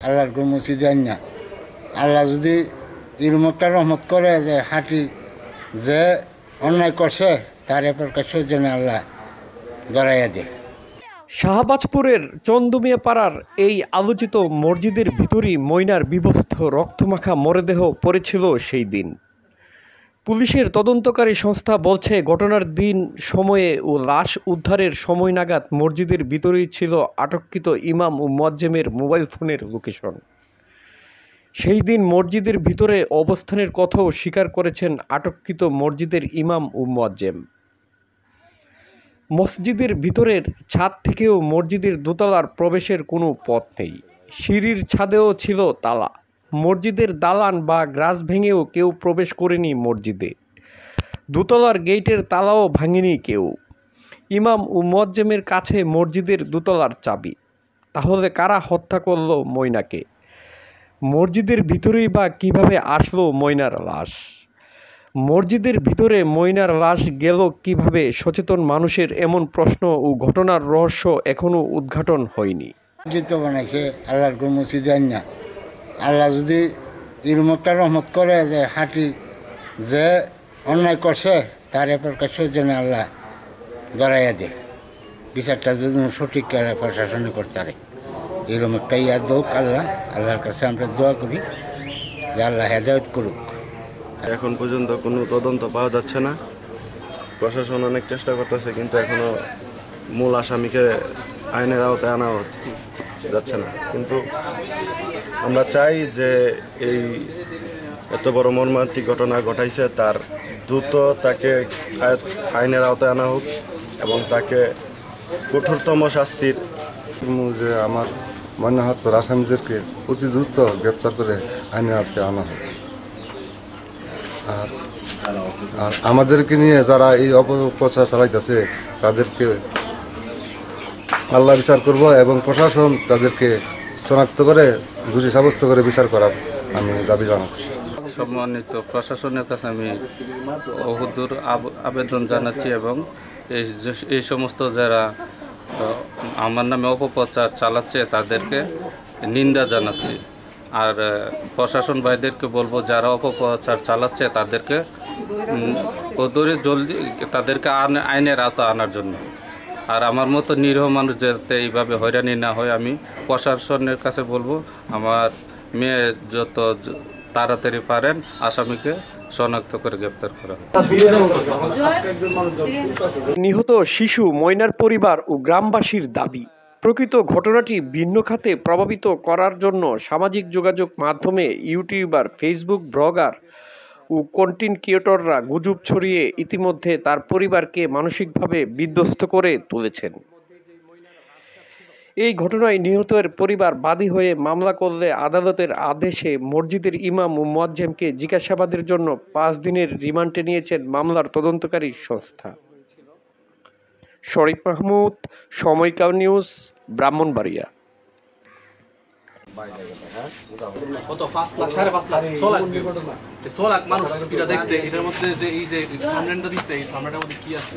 আল্লাহর কোনো মুসি দেন না। আল্লাহ যদি এরকম একটা রহমত করে যে হাঁটি যে অন্যায় করছে তার প্রকাশ্যের জন্য আল্লাহ ধরাইয়া দেয়। শাহবাজপুরের চন্দুমিয়া পাড়ার এই আলোচিত মসজিদের ভিতরই ময়নার বিবস্ত্র রক্তমাখা মরদেহ পড়েছিল সেই দিন। পুলিশের তদন্তকারী সংস্থা বলছে ঘটনার দিন সময়ে ও লাশ উদ্ধারের সময় নাগাদ মসজিদের ভিতরেই ছিল আটককৃত ইমাম ও মুয়াজ্জেমের মোবাইল ফোনের লোকেশন। সেই দিন মসজিদের ভিতরে অবস্থানের কথাও স্বীকার করেছেন আটককৃত মসজিদের ইমাম ও মুয়াজ্জেম। মসজিদের ভিতরের ছাদ থেকেও মসজিদের দোতলার প্রবেশের কোনো পথ নেই। সিঁড়ির ছাদেও ছিল তালা। মসজিদের দালান বা গ্রাস ভেঙেও কেউ প্রবেশ করেনি মসজিদে। দোতলার গেটের তালাও ভাঙেনি কেউ। ইমাম ও মুয়াজ্জেমের কাছে মসজিদের দোতলার চাবি। তাহলে কারা হত্যা করল ময়নাকে? মসজিদের ভিতরেই বা কিভাবে আসলো ময়নার লাশ? মসজিদের ভিতরে ময়নার লাশ গেল কিভাবে? সচেতন মানুষের এমন প্রশ্ন ও ঘটনার রহস্য এখনও উদ্ঘাটন হয়নি। মসজিদ বানাইছে আল্লাহর কোনো মুসি দেন না। আল্লাহ যদি এরকম একটা রহমত করে যে হাঁটি যে অন্যায় করছে তার প্রকাশ্যের জন্য আল্লাহ ধরাইয়া দেয়। বিচারটা যদি সঠিক করে প্রশাসনে করতে পারে এরকম একটা ইয়া দোক আল্লাহর কাছে আমরা দোয়া করি যে আল্লাহ হেদায়েত করুক। এখন পর্যন্ত কোনো তদন্ত পাওয়া যাচ্ছে না। প্রশাসন অনেক চেষ্টা করতেছে কিন্তু এখনও মূল আসামিকে আইনের আওতায় আনা যাচ্ছে না। কিন্তু আমরা চাই যে এই এত বড় মর্মান্তিক ঘটনা ঘটাইছে তার দ্রুত তাকে আইনের আওতায় আনা হোক এবং তাকে কঠোরতম শাস্তির যে আমার মনে হতো আসামিদেরকে অতি দ্রুত গ্রেপ্তার করে আইনের আওতায় আনা হোক। আর আমাদেরকে নিয়ে যারা এই অপপ্রচার চালাইতেছে তাদেরকে আল্লাহ বিচার করব এবং প্রশাসন তাদেরকে শনাক্ত করে দোষী সাব্যস্ত করে বিচার করার আমি দাবি জানাচ্ছি। সম্মানিত প্রশাসনের কাছে আমি বহুদূর আবেদন জানাচ্ছি এবং এই সমস্ত যারা আমার নামে অপপ্রচার চালাচ্ছে তাদেরকে নিন্দা জানাচ্ছি। আর প্রশাসন ভাইদেরকে বলবো যারা অপপ্রচার চালাচ্ছে তাদেরকে জলদি তাদেরকে আইনের আওতায় আনার জন্য। আর আমার মতো নিরীহ মানুষ যাতে এইভাবে হয়রানি না হয় আমি প্রশাসনের কাছে বলবো আমার মেয়ে যত তাড়াতাড়ি পারেন আসামিকে শনাক্ত করে গ্রেপ্তার করা। নিহত শিশু ময়নার পরিবার ও গ্রামবাসীর দাবি, প্রকৃত ঘটনাটি ভিন্ন খাতে প্রভাবিত করার জন্য সামাজিক যোগাযোগ মাধ্যমে ইউটিউবার, ফেসবুক ব্লগার ও কন্টেন্ট ক্রিয়েটররা গুজব ছড়িয়ে ইতিমধ্যে তার পরিবারকে মানসিকভাবে বিধ্বস্ত করে তুলেছেন। এই ঘটনায় নিহতের পরিবার বাদী হয়ে মামলা করলে আদালতের আদেশে মসজিদের ইমাম ও মুয়াজ্জেমকে জিজ্ঞাসাবাদের জন্য 5 দিনের রিমান্ডে নিয়েছেন মামলার তদন্তকারী সংস্থা। শরীফ মাহমুদ, সময়কাল নিউজ, ব্রাহ্মণবাড়িয়া। কত 5 লাখ 5.5 লাখ 6 লাখ 6 লাখ মানুষ এটা দেখছে। এটার মধ্যে যে এই যে সামনেটা দিচ্ছে এই সামনেটার মধ্যে কি আছে?